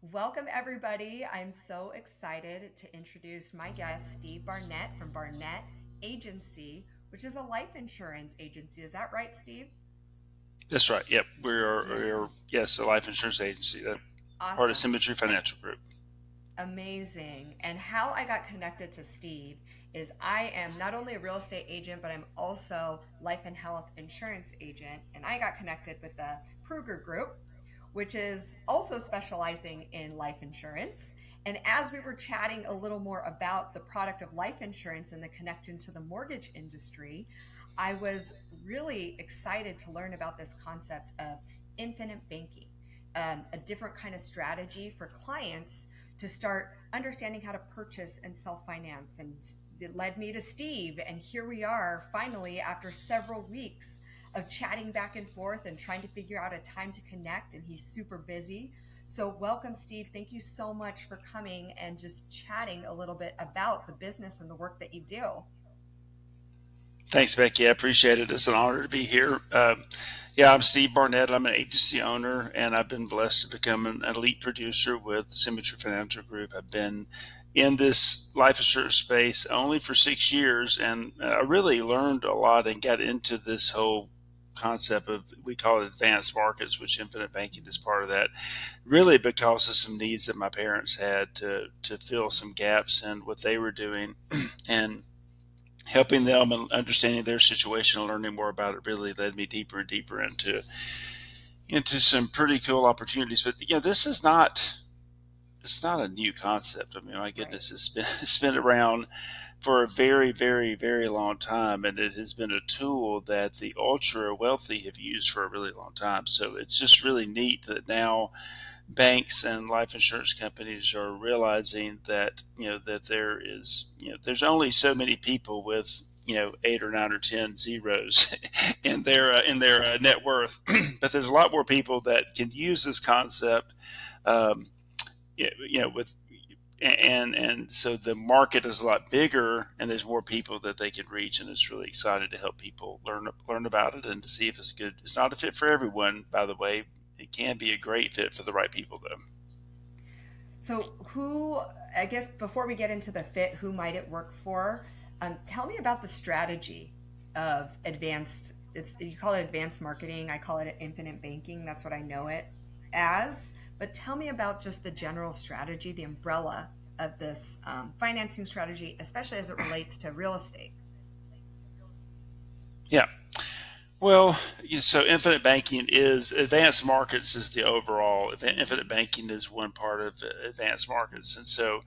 Welcome, everybody. I'm so excited to introduce my guest, Steve Barnett from Barnett Agency, which is a life insurance agency. Is that right, Steve? That's right. Yep. We're Yeah. yes, a life insurance agency. That part of Awesome. Symmetry Financial Group. Amazing. And how I got connected to Steve is I am not only a real estate agent, but I'm also life and health insurance agent. And I got connected with the Kruger Group, which is also specializing in life insurance. And as we were chatting a little more about the product of life insurance and the connection to the mortgage industry, I was really excited to learn about this concept of infinite banking, a different kind of strategy for clients to start understanding how to purchase and self finance. And it led me to Steve. And here we are finally after several weeks of chatting back and forth and trying to figure out a time to connect. And he's super busy. So, welcome, Steve. Thank you so much for coming and just chatting a little bit about the business and the work that you do. Thanks, Becky. I appreciate it. It's an honor to be here. Yeah, I'm Steve Barnett. I'm an agency owner, and I've been blessed to become an elite producer with Symmetry Financial Group. I've been in this life insurance space only for 6 years, and I really learned a lot and got into this whole concept of we call it advanced markets, which infinite banking is part of that. Really, because of some needs that my parents had to fill some gaps in what they were doing, and helping them and understanding their situation and learning more about it really led me deeper and deeper into some pretty cool opportunities. But this is not it's not a new concept. I mean, my Right. goodness, it's been around for a very, very, very long time, and it has been a tool that the ultra wealthy have used for a really long time. So it's just really neat that now banks and life insurance companies are realizing that that there's only so many people with 8 or 9 or 10 zeros in their net worth, but there's a lot more people that can use this concept. Um, with and so the market is a lot bigger, and there's more people that they can reach, and it's really excited to help people learn about it and to see if it's good. It's not a fit for everyone, by the way. It can be a great fit for the right people, though. So, who, I guess before we get into the fit, who might it work for? Tell me about the strategy of advanced, you call it advanced marketing. I call it infinite banking. That's what I know it as. But tell me about just the general strategy, the umbrella of this financing strategy, especially as it relates to real estate. Yeah. Well, so infinite banking is advanced markets is the overall. Infinite banking is one part of advanced markets, and so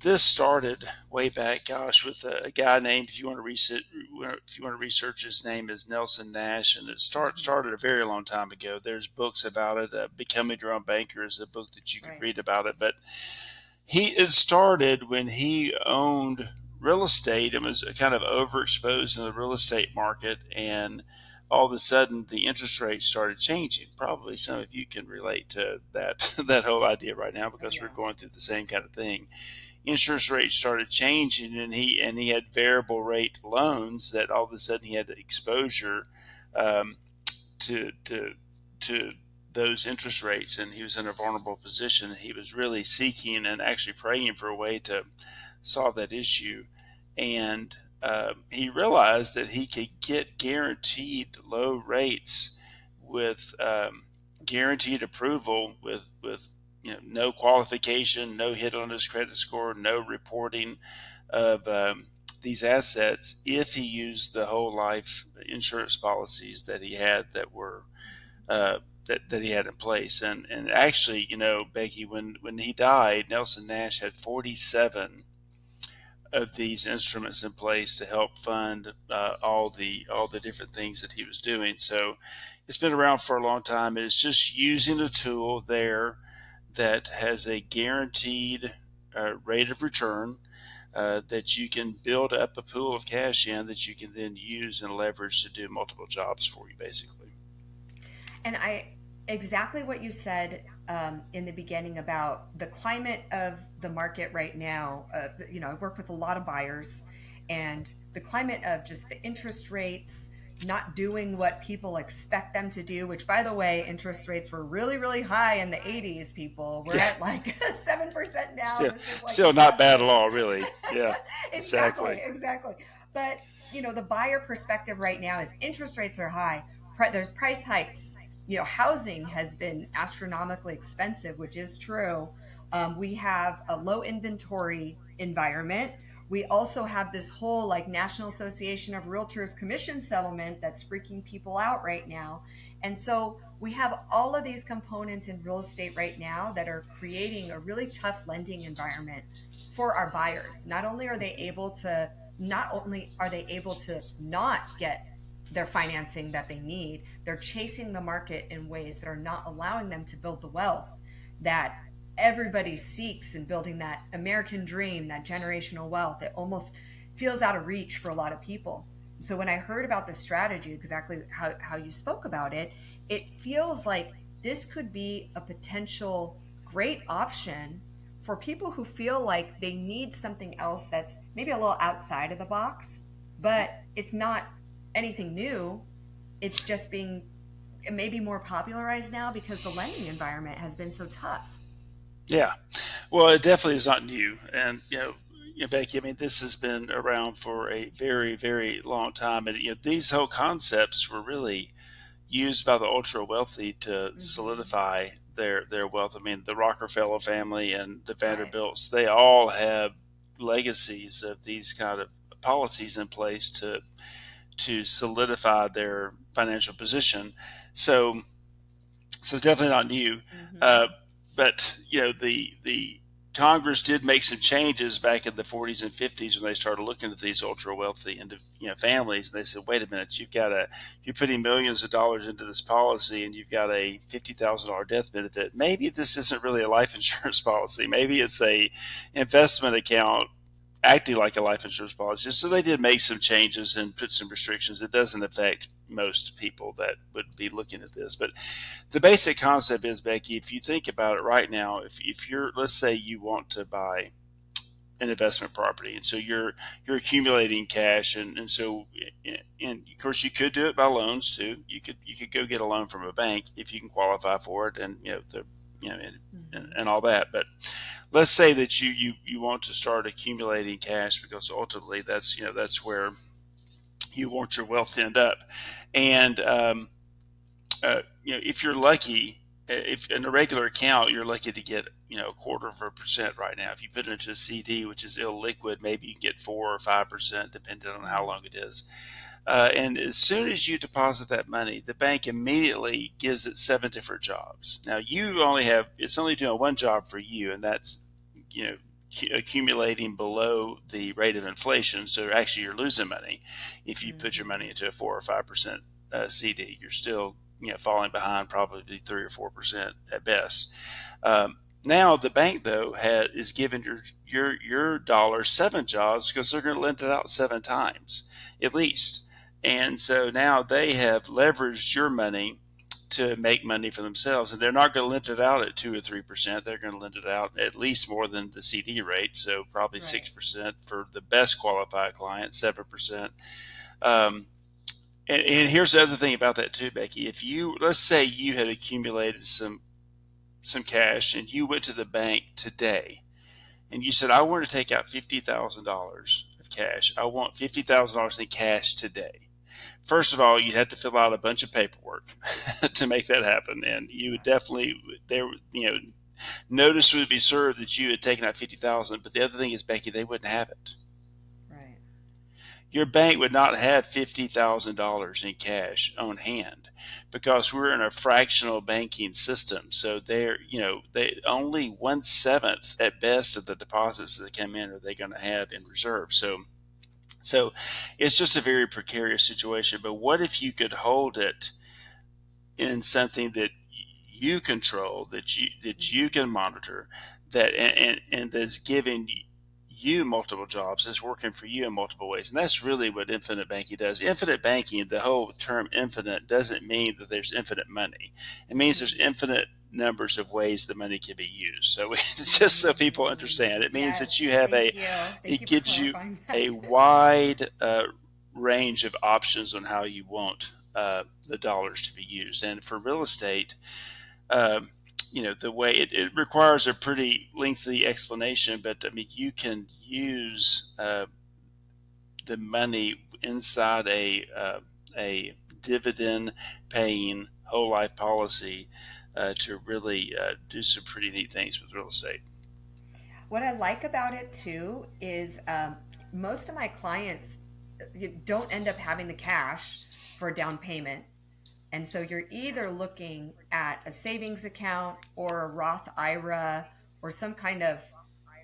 this started way back, gosh, with a guy named, if you want to research his name is Nelson Nash, and Mhm. started a very long time ago. There's books about it. Becoming Your Own Banker is a book that you could Right. read about it, but it started when he owned real estate and was kind of overexposed in the real estate market, and all of a sudden the interest rates started changing. Probably some of you can relate to that that whole idea right now Oh, because we're yeah. going through the same kind of thing. Interest rates started changing, and he had variable rate loans that all of a sudden he had exposure um, to to those interest rates, and he was in a vulnerable position. He was really seeking and actually praying for a way to solve that issue, and he realized that he could get guaranteed low rates with guaranteed approval with no qualification, no hit on his credit score, no reporting of these assets if he used the whole life insurance policies that he had that were that he had in place. And actually, Becky, when he died, Nelson Nash had 47 of these instruments in place to help fund all the different things that he was doing. So it's been around for a long time. It's just using a tool there that has a guaranteed rate of return, that you can build up a pool of cash in that you can then use and leverage to do multiple jobs for you, basically. And exactly what you said in the beginning about the climate of the market right now. I work with a lot of buyers, and the climate of just the interest rates, not doing what people expect them to do, which by the way, interest rates were really, really high in the 80s, people. We're Yeah, at like 7% now. still This is like still not bad at nothing. all, really. Yeah, Exactly, exactly. exactly. But the buyer perspective right now is interest rates are high. There's price hikes. Housing has been astronomically expensive, which is true. We have a low inventory environment. We also have this whole like National Association of Realtors commission settlement that's freaking people out right now. And so we have all of these components in real estate right now that are creating a really tough lending environment for our buyers. Not only are they able to not get their financing that they need, they're chasing the market in ways that are not allowing them to build the wealth that everybody seeks in building that American dream, that generational wealth. It almost feels out of reach for a lot of people. So when I heard about this strategy, exactly how you spoke about it, it feels like this could be a potential great option for people who feel like they need something else that's maybe a little outside of the box, but it's not anything new. It's just being maybe more popularized now because the lending environment has been so tough. Yeah. Well, it definitely is not new. And, Becky, I mean, this has been around for a very, very long time. And, these whole concepts were really used by the ultra wealthy to Mm-hmm. solidify their wealth. I mean, the Rockefeller family and the Right. Vanderbilts, they all have legacies of these kind of policies in place to solidify their financial position. So, so it's definitely not new. Mm-hmm. Uh, but the Congress did make some changes back in the 40s and 50s when they started looking at these ultra wealthy and families. And they said, wait a minute, you're putting millions of dollars into this policy, and you've got a $50,000 death benefit. Maybe this isn't really a life insurance policy. Maybe it's a investment account acting like a life insurance policy. So they did make some changes and put some restrictions. It doesn't affect most people that would be looking at this, but the basic concept is, Becky, if you think about it right now, if you're, let's say you want to buy an investment property, and so you're accumulating cash, and so, and of course you could do it by loans too. You could go get a loan from a bank if you can qualify for it, and you know Mm-hmm. and all that. But let's say that you want to start accumulating cash because ultimately that's where you want your wealth to end up. And if you're lucky, if in a regular account you're lucky to get a quarter of a percent right now. If you put it into a CD, which is illiquid, maybe you can get 4 or 5%, depending on how Mm-hmm. long it is. And as soon as you deposit that money, the bank immediately gives it 7 different jobs. Now it's only doing one job for you, and that's you know accumulating below the rate of inflation. So actually, you're losing money if you put your Mm-hmm. money into a 4 or 5% CD. You're still falling behind probably 3 or 4% at best. Now the bank though is giving your dollar 7 jobs because they're going to lend it out 7 times at least. And so now they have leveraged your money to make money for themselves, and they're not going to lend it out at 2 or 3%. They're going to lend it out at least more than the CD rate, so probably six Right. percent for the best qualified client, 7%. Um, and here's the other thing about that too, Becky. If you let's say you had accumulated some cash and you went to the bank today and you said, I want to take out $50,000 of cash. I want $50,000 in cash today. First of all, you'd have to fill out a bunch of paperwork to make that happen, and you would Right. definitely there notice would be served that you had taken out 50,000. But the other thing is, Becky, they wouldn't have it. Right. Your bank would not have $50,000 in cash on hand because we're in a fractional banking system. So they only 1/7 at best of the deposits that come in are they going to have in reserve. So it's just a very precarious situation. But what if you could hold it in something that you control, that you Mm-hmm. can monitor, and that's giving you multiple jobs, is working for you in multiple ways. And that's really what infinite banking does. Infinite banking, the whole term infinite, doesn't mean that there's infinite money. It means there's Mm-hmm. infinite numbers of ways the money can be used. So just so people Mm-hmm. understand, it means that Yes. you have Thank you. Thank it you for gives you clarifying a that. wide range of options on how you want the dollars to be used. And for real estate, uh, the way it requires a pretty lengthy explanation, but I mean, you can use the money inside a dividend paying whole life policy to really do some pretty neat things with real estate. What I like about it too is most of my clients don't end up having the cash for a down payment. And so you're either looking at a savings account or a Roth IRA or some kind of,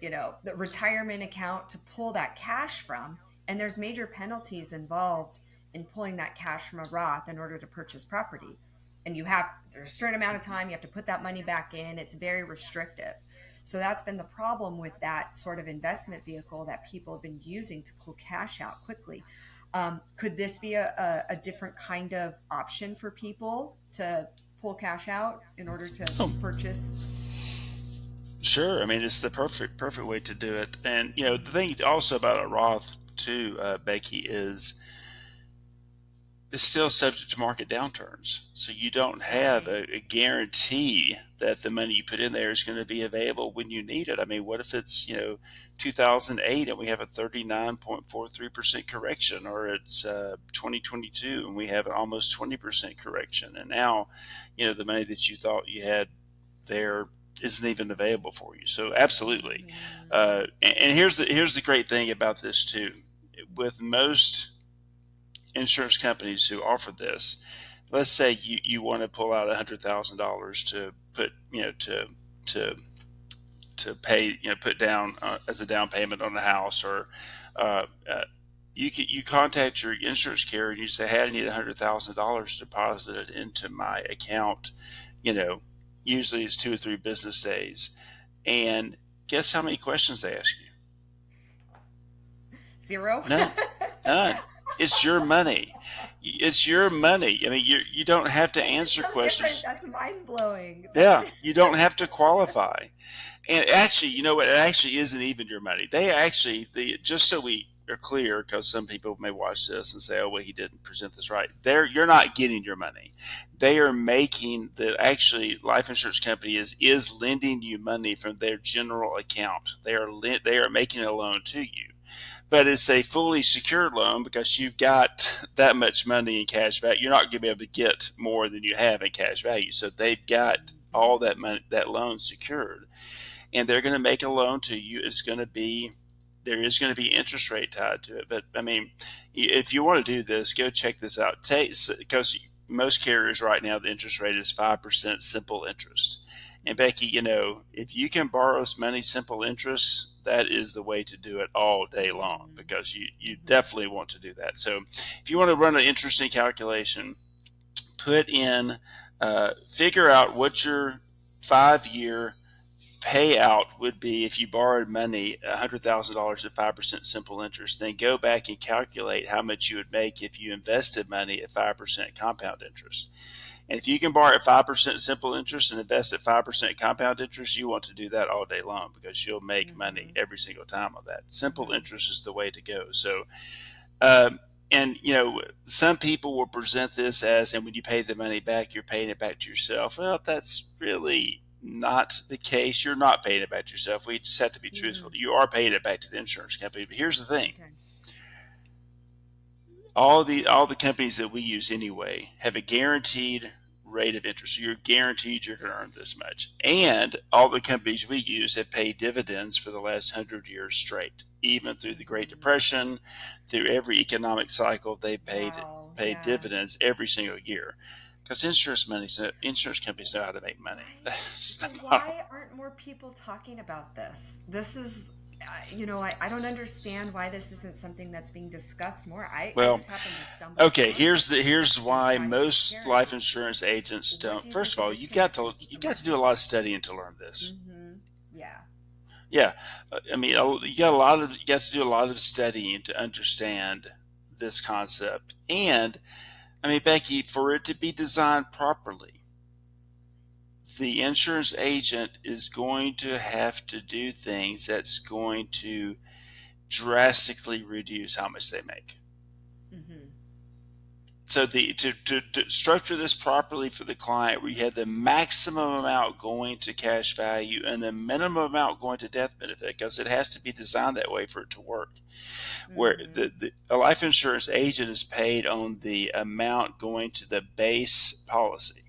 the retirement account to pull that cash from. And there's major penalties involved in pulling that cash from a Roth in order to purchase property. And there's a certain amount of time you have to put that money back in. It's very restrictive. So that's been the problem with that sort of investment vehicle that people have been using to pull cash out quickly. Could this be a different kind of option for people to pull cash out in order to Oh, purchase? sure. I mean, it's the perfect way to do it. And the thing also about a Roth too, Becky, is it's still subject to market downturns. So you don't have Right. a guarantee that the money you put in there is going to be available when you need it. I mean, what if it's 2008 and we have a 39.43% correction, or it's 2022 and we have an almost 20% correction, and now the money that you thought you had there isn't even available for you. So absolutely. Hmm. And here's the great thing about this too. With most insurance companies who offer this, let's say you want to pull out $100,000 to put to to pay put down as a down payment on a house, or uh, uh, you contact your insurance carrier and you say, hey, I need $100,000 deposited into my account. you know Usually it's 2 or 3 business days, and guess how many questions they ask you? Zero. None. None. It's your money. It's your money. I mean, you don't have to This is answer so different. questions. That's mind blowing. That's Yeah, you don't have to qualify. And actually, you know what? It actually isn't even your money. They actually, just so we are clear, because some people may watch this and say, "Oh, well, he didn't present this right." You're not getting your money. They are making the actually life insurance company is lending you money from their general account. They are making a loan to you, but it's a fully secured loan because you've got that much money in cash value. You're not going to be able to get more than you have in cash value. So they've got all that money, that loan secured, and they're going to make a loan to you. There is going to be interest rate tied to it. But I mean, if you want to do this, go check this out. Because most carriers right now, the interest rate is 5% simple interest. And Becky, if you can borrow money simple interest, that is the way to do it all day long, hmm because you hmm definitely want to do that. So if you want to run an interesting calculation, put in, figure out what your 5 year payout would be if you borrowed money, $100,000 at 5% simple interest. Then go back and calculate how much you would make if you invested money at 5% compound interest. And if you can borrow at 5% simple interest and invest at 5% compound interest, you want to do that all day long, because you'll make money hmm every single time on that. Simple hmm interest is the way to go. So, um, and some people will present this as, and when you pay the money back, you're paying it back to yourself. Well, that's really not the case. You're not paying it back to yourself. We just have to be truthful. hmm You are paying it back to the insurance company. But here's the thing: Okay. all the companies that we use anyway have a guaranteed rate of interest. So you're guaranteed you're going to earn this much. And all the companies we use have paid dividends for the last 100 years straight, even through the Great hmm Depression, through every economic cycle. They Wow. paid Yeah. dividends every single year, because insurance companies know how to make money. Right. That's So the bottom. why aren't more people talking about this? This is, I don't understand why this isn't something that's being discussed more. I Well, just happened to stumble okay, upon it here's in why trying to most life carry. insurance agents What don't. do you First think of the all, disconnect is with you the got to do a market? lot of studying to learn this. Yeah. Yeah, I mean, you got to do a lot of studying to understand this concept. And I mean, Becky, for it to be designed properly, the insurance agent is going to have to do things that's going to drastically reduce how much they make. So to structure this properly for the client, where you have the maximum amount going to cash value and the minimum amount going to death benefit, because it has to be designed that way for it to work. Where Mm-hmm. a life insurance agent is paid on the amount going to the base policy.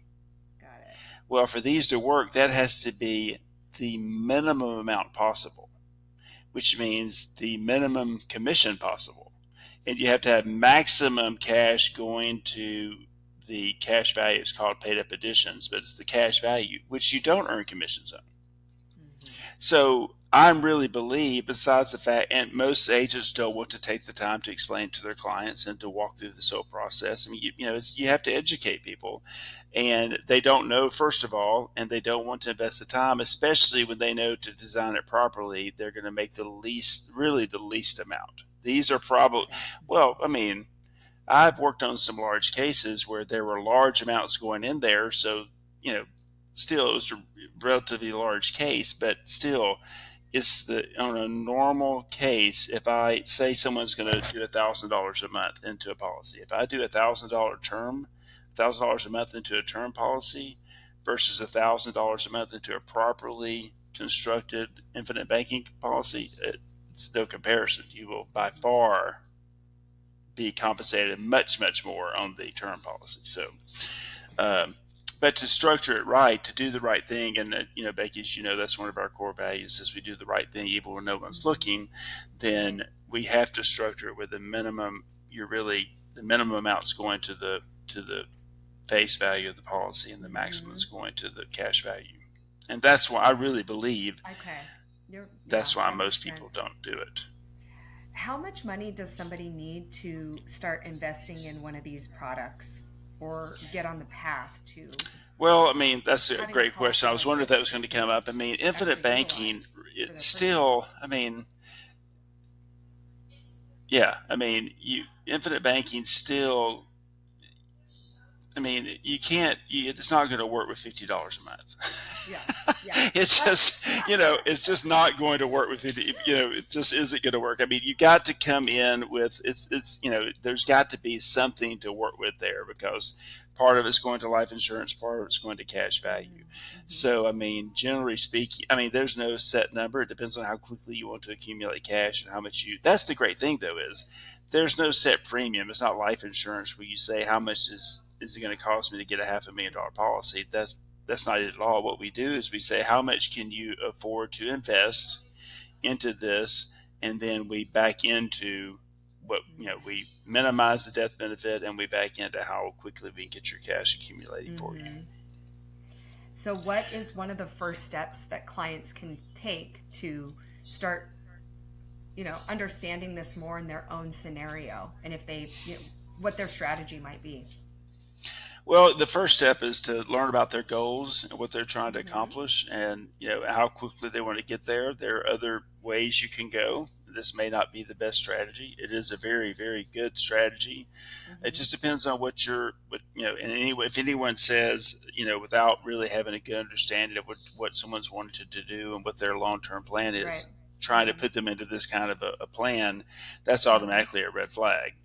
Got it. Well, for these to work, that has to be the minimum amount possible, which means the minimum commission possible. And you have to have maximum cash going to the cash value. It's called paid up additions, but it's the cash value, which you don't earn commissions on. Mm-hmm. So I really believe, besides the fact, and most agents don't want to take the time to explain to their clients and to walk through this whole process. I mean, you have to educate people, and they don't know, first of all, and they don't want to invest the time, especially when they know to design it properly. They're going to make really the least amount. These are probably, Right. well, I mean, I've worked on some large cases where there were large amounts going in there. So, you know, still it was a relatively large case, but still, it's the on a normal case. If I say someone's going to do $1,000 a month into a policy, if I do $1,000 term, $1,000 a month into a term policy versus $1,000 a month into a properly constructed infinite banking policy, it's no comparison. You will by Mm-hmm. far be compensated much, much more on the term policy. So, um, but to structure it right, to do the right thing, and Becky, as you know, that's one of our core values: is we do the right thing even when no one's Mm-hmm. looking. Right. Then we have to structure it with the minimum amounts going to the face value of the policy, and the maximum Mm-hmm. is going to the cash value. And that's why I really believe Okay. Yeah, that's why that makes most people sense. don't do it. How much money does somebody need to start investing in one of these products or get on the path to Well, I mean, that's a having a great question. policy I was like wondering if this that that was they going to come can up. I mean, infinite actually banking, utilize for it their personal? still, I mean, yeah, I mean, infinite banking still, I mean, it's not going to work with $50 a Yeah. month. Yeah. It's just, it's just not going to work with 50, it just isn't going to work. I mean, you got to come in with, there's got to be something to work with there, because part of it's going to life insurance, part of it's going to cash value. Mm-hmm. So, I mean, generally speaking, I mean, there's no set number. It depends on how quickly you want to accumulate cash and how much that's the great thing though, is there's no set premium. It's not life insurance where you say how much is it going to cost me to get a $500,000 policy. That's not it at all. What we do is we say how much can you afford to invest into this, and then we back into what we minimize the death benefit, and we back into how quickly we can get your cash accumulating for you. Mm-hmm. So, what is one of the first steps that clients can take to start, understanding this more in their own scenario, and if they, what their strategy might be? Well, the first step is to learn about their goals and what they're trying to Mm-hmm. accomplish, and how quickly they want to get there. There are other ways you can go. This may not be the best strategy. It is a very, very good strategy. It Mm-hmm. just depends on what And anyway, if anyone says, without really having a good understanding of what someone's wanted to do and what their long term plan Right. is, trying to Mm-hmm. put them into this kind of a plan, that's Mm-hmm. automatically a red flag.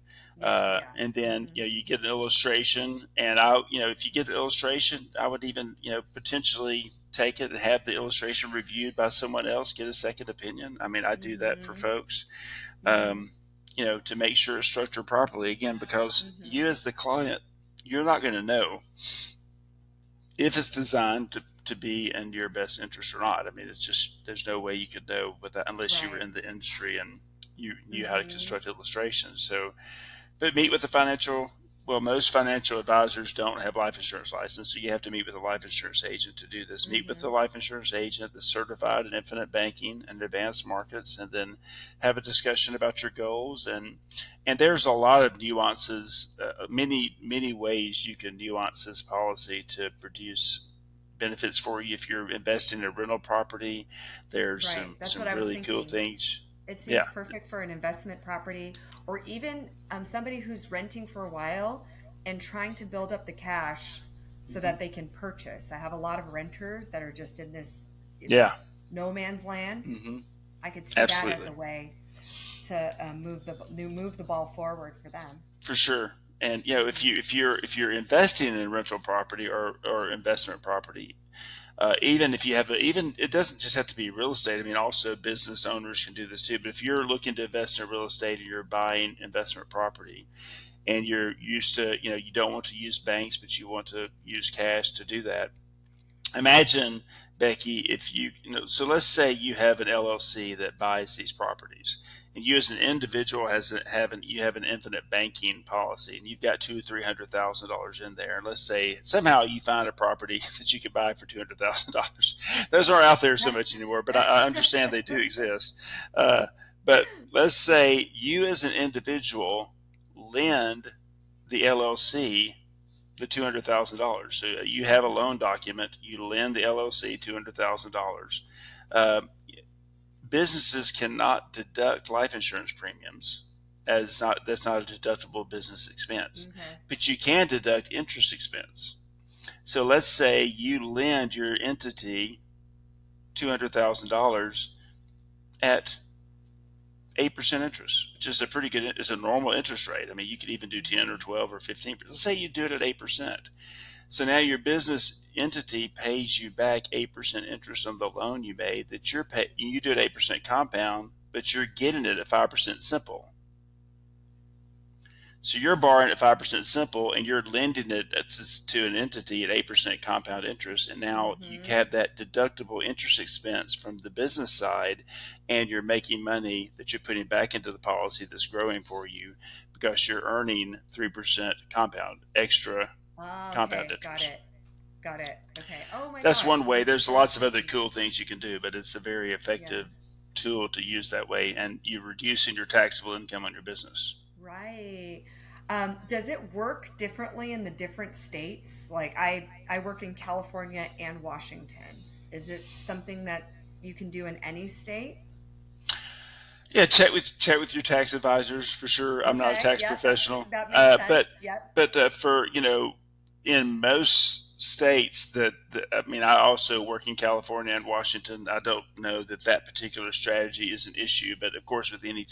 Yeah. Yeah. And then Mm-hmm. you get an illustration, and if you get an illustration, I would even potentially take it and have the illustration reviewed by someone else, get a second opinion. I mean, I do that for Mm-hmm. folks, Mm-hmm. um, to make sure it's structured properly. Again, because Mm-hmm. you as the client, you're not going to know if it's designed to be in your best interest or not. I mean, it's just there's no way you could know with that unless you were Right. in the industry and you knew how to Mm-hmm. construct illustrations. So but meet with a most financial advisors don't have life insurance license, so you have to meet with a life insurance agent to do this. Meet with the Mm-hmm. life insurance agent that's certified in infinite banking and advanced markets, and then have a discussion about your goals. And there's a lot of nuances, many ways you can nuance this policy to produce benefits for you. If you're investing in a rental property, there's Right. That's what some I was really cool thinking. things. It seems Yeah. perfect for an investment property, or even somebody who's renting for a while and trying to build up the cash so Hmm. that they can purchase. I have a lot of renters that are just in this, Yeah. no man's land. Hmm. I could see that as Absolutely. a way to move the ball forward for them. For sure. And Mm-hmm. if you're investing in rental property or investment property, even if you have even it doesn't just have to be real estate. I mean, also business owners can do this too. But if you're looking to invest in real estate and you're buying investment property, and you're used to, you don't want to use banks, but you want to use cash to do that. Imagine, Becky, if so let's say you have an LLC that buys these properties, and you as an individual you have an infinite banking policy, and you've got $200,000 or $300,000 in there. And let's say somehow you find a property that you could buy for $200,000. Those aren't out there so much anymore, but I understand they do exist. Uh, but let's say you as an individual lend the LLC the $200,000. So you have a Mm-hmm. loan document. You lend the LLC $200,000. Uh, Businesses cannot deduct life insurance premiums as not that's not a deductible business expense, Okay. but you can deduct interest expense. So let's say you lend your entity $200,000 at 8% interest, which is a pretty good, it's a normal interest rate. I mean, you could even do 10 or Mm-hmm. 12 or 15%. Let's say you do it at 8%. So now your business entity pays you back 8% interest on the loan you made that you do at 8% compound, but you're getting it at 5% simple. So you're borrowing at 5% simple and you're lending it to an entity at 8% compound interest. And now you Mm-hmm. have that deductible interest expense from the business side, and you're making money that you're putting back into the policy that's growing for you because you're earning 3% extra Oh, compound okay. Got interest. it. Got it. Okay. Oh my That's gosh, one way. that's There's lots of other fascinating. cool things you can do, but it's a very effective Yes. tool to use that way, and you're reducing your taxable income on your business. Right. Does it work differently in the different states? Like I work in California and Washington. Is it something that you can do in any state? Yeah, check with your tax advisors for sure. I'm not a Okay. tax Yep. professional, That makes sense. but Yep. for in most states I mean, I also work in California and Washington. I don't know that that particular strategy is an issue, but of course, with any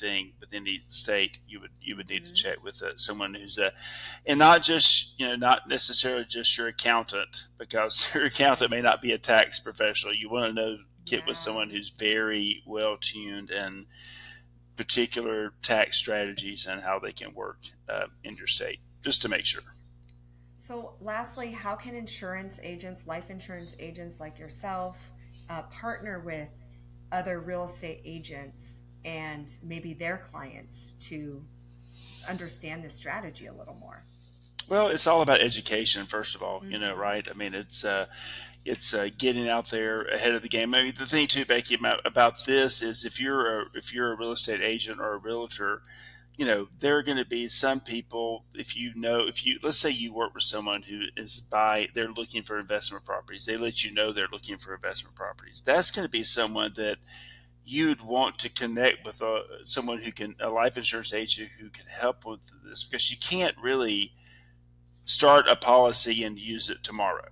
state, you would need to Hmm. check with someone who's and not just not necessarily just your accountant, because your accountant may not be a tax professional. You want to get with Yeah. someone who's very well tuned and particular tax strategies and how they can work in your state, just to make sure. So, lastly, how can insurance agents, life insurance agents like yourself, partner with other real estate agents and maybe their clients to understand this strategy a little more? Well, it's all about education, first of all, Hmm. right? I mean, it's getting out there ahead of the game. Maybe the thing too, Becky, about this is if you're a real estate agent or a realtor, there are going to be some people, if you let's say you work with someone who they're looking for investment properties, they let you know they're looking for investment properties. That's going to be someone that you'd want to connect with someone a life insurance agent who can help with this, because you can't really start a policy and use it tomorrow.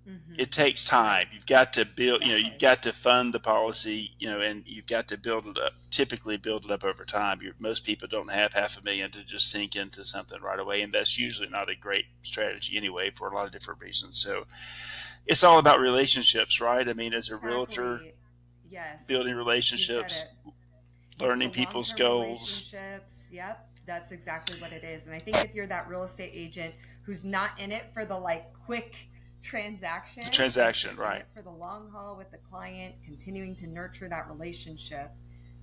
Hmm. It takes Right. time. You've got to build, you've Exactly. got to fund the policy, and you've got to build it up, typically build it up over time. Most people don't have 500,000 to just sink into something right away. And that's usually not a great strategy anyway, for a lot of different reasons. So it's all about relationships, right? I mean, as a realtor, Exactly. Yes. building You said it. relationships, It's the learning long people's term goals, relationships. Yep. That's exactly what it is. And I think if you're that real estate agent who's not in it for the like quick the transaction, but if transaction, you're in right? it for the long haul with the client, continuing to nurture that relationship,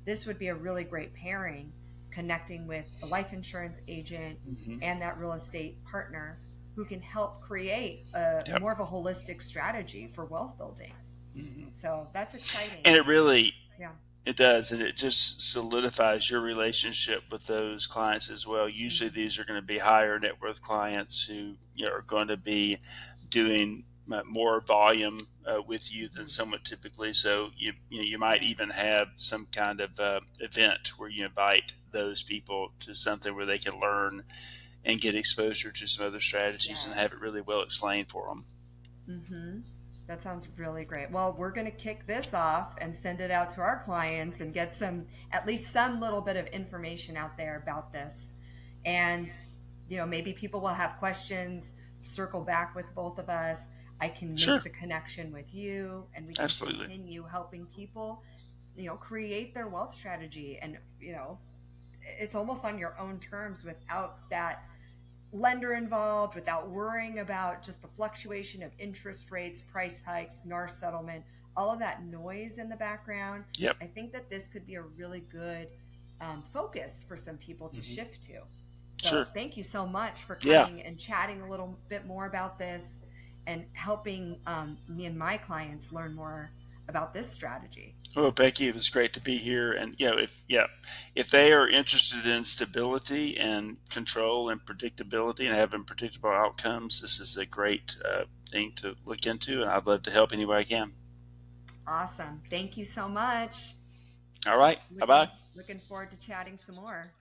this would be a really great pairing, connecting with the life insurance agent Mm-hmm. and that real estate partner who can help create a Yep. more of a holistic strategy for wealth building. Mm-hmm. So that's And exciting. it really Yeah. It does, and it just solidifies your relationship with those clients as well. Usually, Hmm. these are going to be higher net worth clients who are going to be doing more volume with you than Hmm. someone typically. So you might Right. even have some kind of event where you invite those people to something where they can learn and get exposure to some other strategies and have it Yes. really well explained for them. Hmm. That sounds really great. Well, we're going to kick this off and send it out to our clients and get some, at least some little bit of information out there about this. And maybe people will have questions, circle back with both of us. I can make Sure. the connection with you, and we can Absolutely. continue helping people, create their wealth strategy. And, it's almost on your own terms without that lender involved, without worrying about just the fluctuation of interest rates, price hikes, NAR settlement, all of that noise in the background. Yep. I think that this could be a really good focus for some people to Hmm. shift to. So Sure. thank you so much for Yeah. coming and chatting a little bit more about this and helping me and my clients learn more about this strategy. Well, Becky, it was great to be here. And if they are interested in stability and control and predictability and having predictable outcomes, this is a great thing to look into. And I'd love to help any way I can. Awesome. Thank you so much. All right. Bye bye. Looking forward to chatting some more.